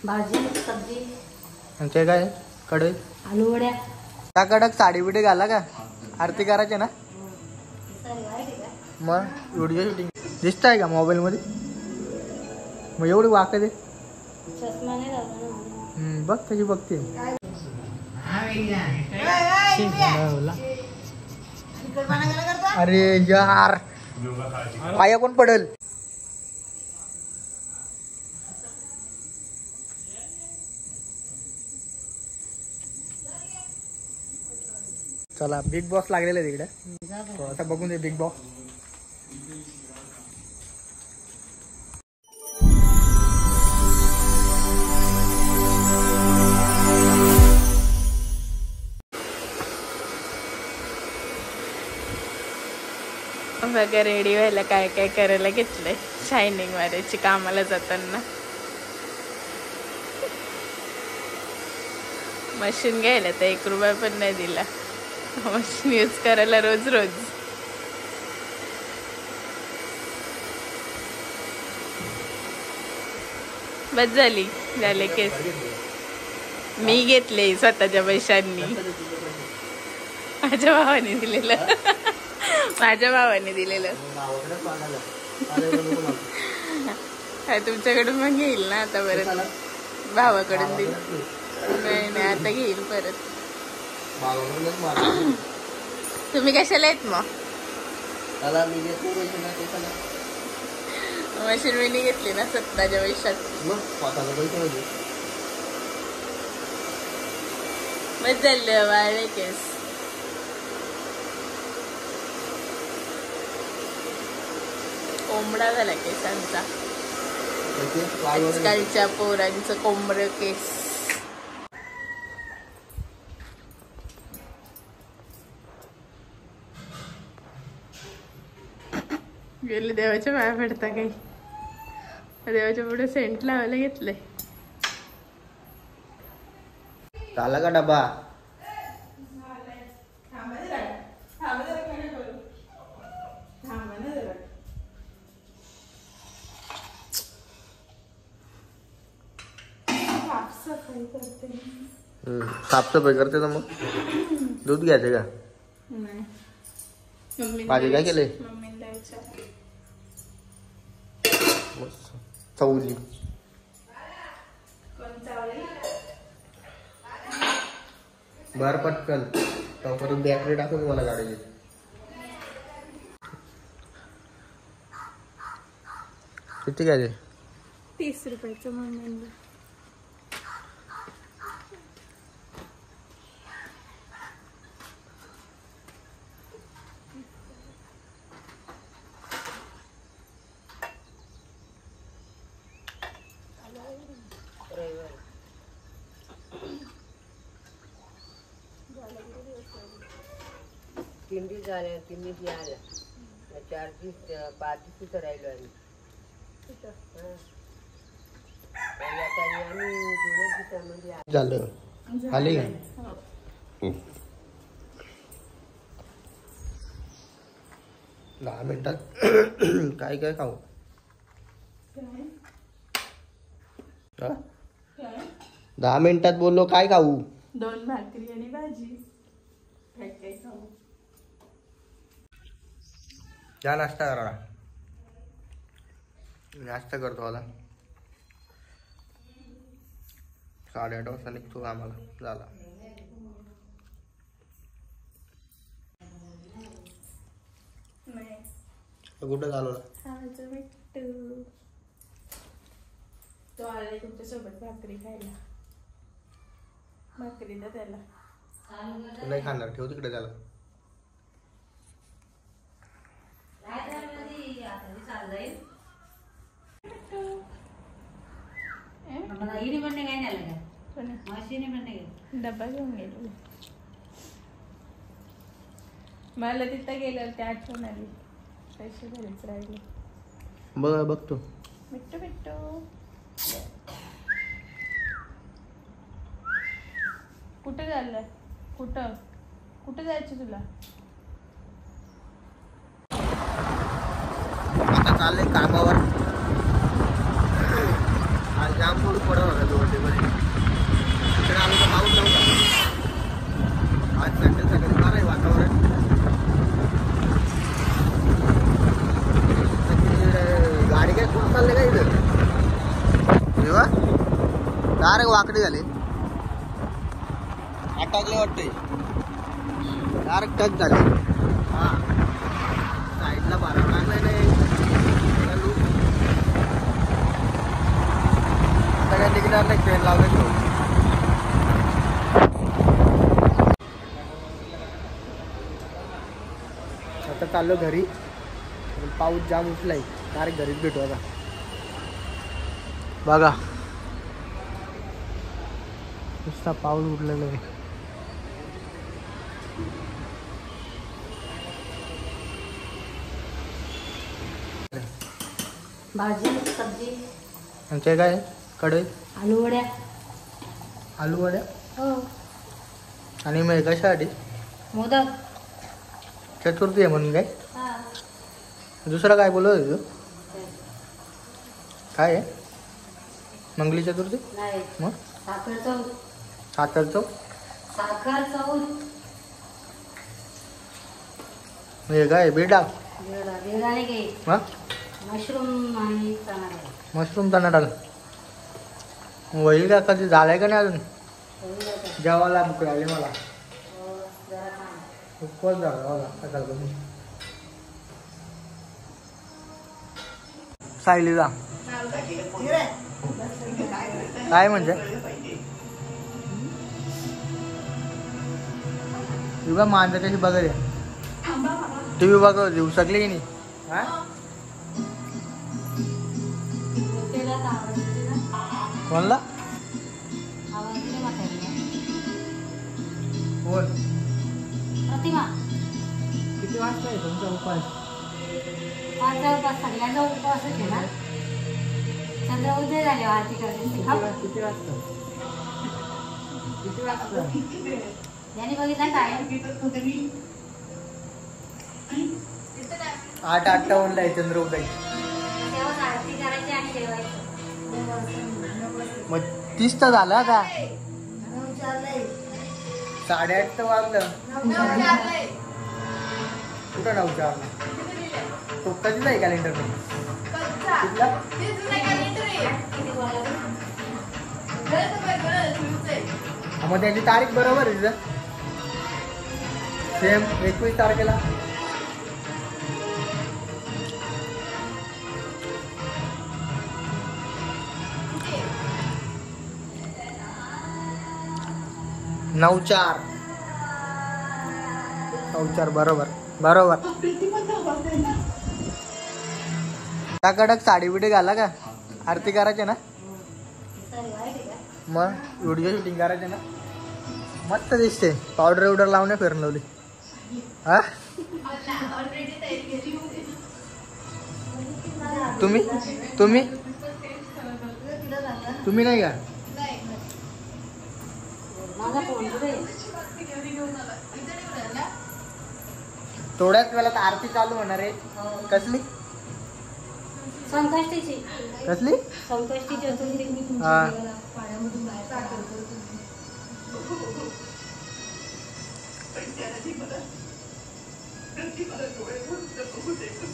भाजी सब्जी आणि काय कढई आलू वड्या का कडक साडी बिडी घाला का आरती करायची ना मग व्हिडिओ शूटिंग दिसत आहे का मोबाईल मध्ये मग एवढी वाकत आहे चष्मा नाही लावला बघ कशी बघते अरे यार पाया कोण पडेल चला बिग बॉस लागलेला आहे तिकडे आता बघून दे बिग बॉस बघा रेडी व्हायला काय काय करायला घेतलंय शायनिंग मारायची कामाला जाताना मशीन घ्यायला तर 1 रुपया पण नाही दिला मशीन यूज करायला रोज रोज बस झाले केस मी घेतले स्वतःच्या पैशांनी माझ्या भावाने दिलेलं माझ्या भावाने दिलेलं तुमच्याकडून मग घेईल ना आता परत भावाकडून दिल नाही आता घेईल परत तुम्ही कशाला येत मग मशीन मी घेतली ना स्वतःच्या पैशात बस झालं वाळे केस कोंबडा झाला केसांचा आजकालच्या पोरांचं कोंबड केस गेले देवाच्या पाया पडता काही देवाच्या पुढे सेंट लावायला घेतलंय झाला का डबा साफसफाई करते ना मग दूध घ्यायचे का भाजी काय केले चवली बर पटकन परत बॅटरी टाकून मला गाडी किती काय 30 रुपयाचं म्हणून तीन दिवस आले 3 दिवस आला 4 दिवस 5 दिवस राहिलो आम्ही झालं आली का 10 मिनिटात काय काय खाऊ 10 मिनिटात बोललो काय खाऊ 2 भाकरी आणि भाजी काय खाऊ क्या नाश्ता करा नाश्ता करतो आता 8:30 वाजता निघतो आम्हाला झाला कुठं झालो तो आला तुमच्यासोबत भाकरी खायला भाकरी तर त्याला नाही खाणार ठेव तिकडे त्याला डब्बा घेऊन गेलो मला तिथं गेल्यावर ते आठवण आली पैसे घरीच राहिले बघतो मिट्टू मिट्टू कुठे झालं कुठं जायचं तुला आता चाललंय कामावर आज जाम थोडी पडत होता तेव्हा डायरेक्ट वाकडे झाले अटकले वाटते डायरेक्ट टच झाले हा साईडला बारा लागलाय नाही सगळ्या तिकीटाला ट्रेन लावले आता चाललो घरी पाऊस जाम उठलाय डायरेक्ट घरीच भेटू आता बघा नुसता पाऊस उठलेला आहे भाजी सब्जी ते काय कडे आलू वड्या आलू वड्या हो आणि मग कशासाठी मोदक चतुर्थी आहे म्हणून काय हा दुसरं काय बोलत होती तू काय आहे मंगली चतुर्थी नाही मग साखर चौथ साखर चौक साखर चौथ हे काय बेडा बेडाने घे हां मशरूम आणि चणा डाळ. मशरूम चणा डाळ होईल का कधी झालंय का नाही अजून होईल आता. जेवायला भूक लागली मला हो, जरा थांब. खूपच झालं मला सकाळपासून सायलीला काय म्हणजे तुझा मांजर कशी बघत टी व्ही बघत येऊ शकली की नाही हा त्याला तर आवडते ना. कोणला आवडते ना म्हातारीला. कोण प्रतिमा किती वाजता आहे तुमचा उपाय माझा उपास सगळ्यांचा उपवासच आहे ना. चंद्र उदय झाले आरती करते खाऊ. किती वाजता किती वाजता यांनी बघितलं टाइम 8:58 आहे चंद्र उदय तेव्हा आरती करायची आणि जेवायचं. मग 30 तर झालं आता 8:30 तर वाजलं कुठं 9:04 तो कधीच आहे कॅलेंडर मग त्याची तारीख बरोबर आहे तिथं सेम 21 तारखेला नऊ चार बरोबर बरोबर त्या कडक साडी बिडी घाला का आरती करायची ना मग व्हिडिओ शूटिंग करायचे ना मस्त दिसते पावडर विवडर लावणे फिरून लावली हा तुम्ही तुम्ही तुम्ही नाही का माझा फोन कुठे थोड्याच वेळात आरती चालू होणार आहे कसली संकष्टीची कसली संकष्टी चतुर्थी हा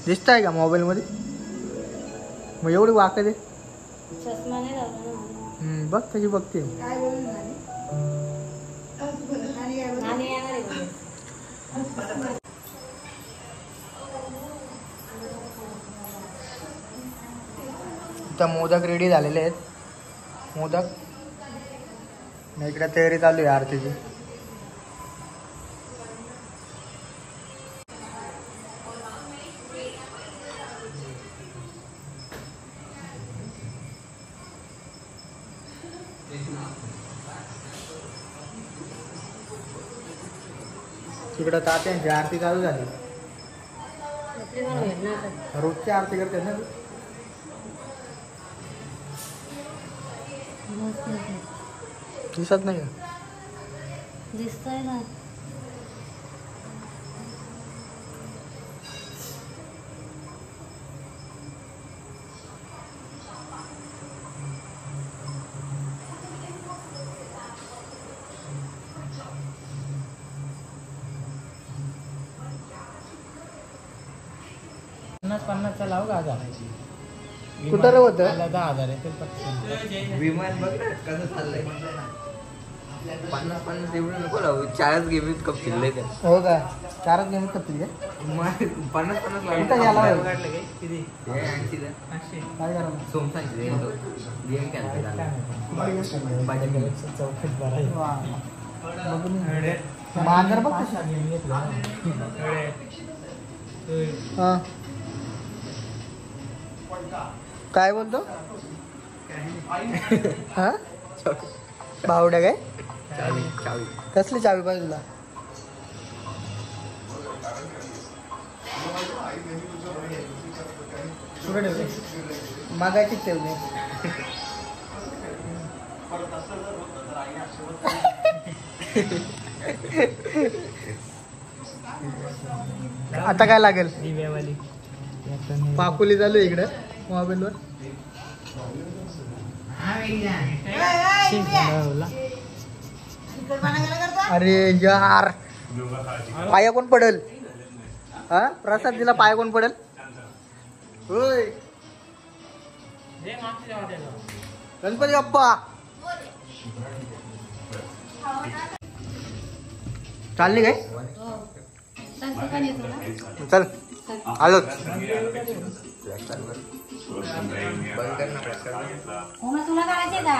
दिसताय का मोबाईल मध्ये मग एवढी वाकत आहे चष्मा नाही लावला ना. बघ कशी बघते नानी येणार आहे उद्या. इथं मोदक रेडी झालेले आहेत मोदक इकडे तयारी चालू आहे आरतीची तिकडं तात्यांची आरती चालू झाली आपली मला होईल ना आता. रोजची आरती करते ना तू दिसत नाही का दिसतंय ना पन्नासचा लाव का आता कुठं रे होतं 10,000 आहे. विमान बघ ना कसं चाललंय 50-50 एवढं नको लावू 4च गेमीत कप शिल्लक त्या हो का 4च गेम करतील का 50-50 इथं गेला होय. काढलं काय किती काय करावं सोमसांची गेम खेळायला वा. बघून मांजर बघ कशी. हा काय बोलतो हा बावड्या काय चावी कसली चावी पाहिजे तुला मागायची ठेवली आता काय लागेल दिव्यावाली पाकुली चालू आहे इकडे मोबाईलवर अरे यार पाया कोण पडेल हा प्रसाद दिला पाया कोण पडेल होय गणपती बाप्पा चालली काय चल आलो तुला करायचे का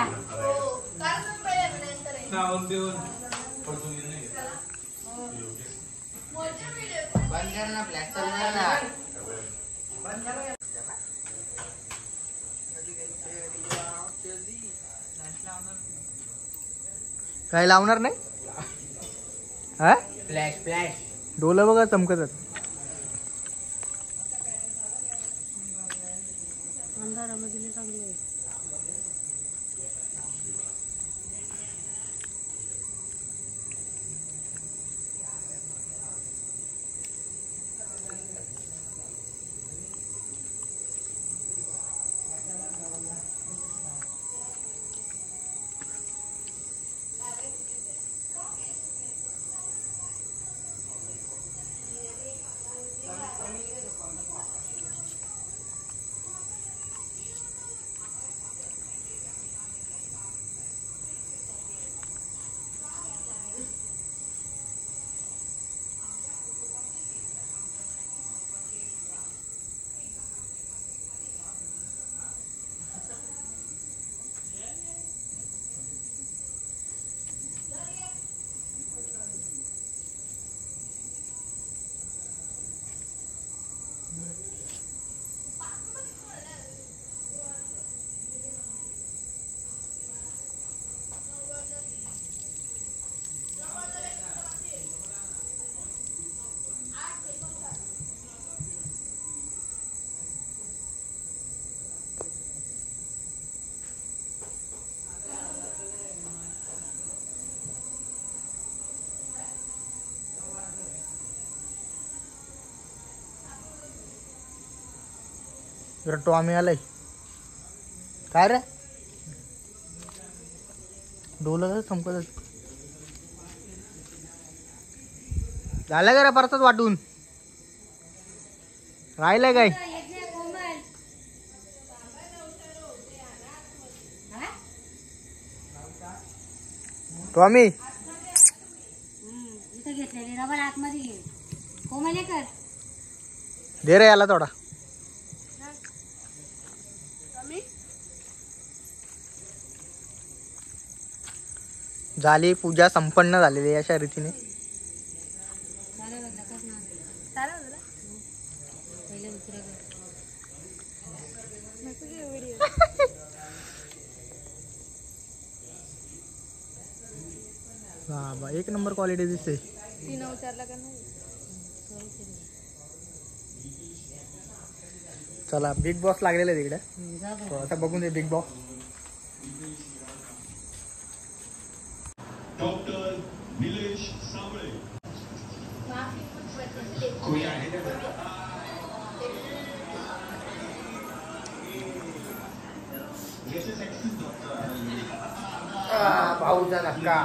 काय लावणार नाही हा फ्लॅश डोलं बघा चमकतात अंधारामध्ये चांगलं जरा टॉमी आलाय काय रे डोलं चमकत झालं का रे परतच वाटून राहिलंय काय टॉमी इथं घेतलेली रबर आतमध्ये घे कोमल कर दे रे याला थोडा झाली पूजा संपन्न झालेली आहे अशा रीतीने बाबा एक नंबर क्वालिटी दिसते चला बिग बॉस लागलेला आहे तिकडे तो आता बघून दे Bigg Boss doctor Nilesh Sable भाऊचा धक्का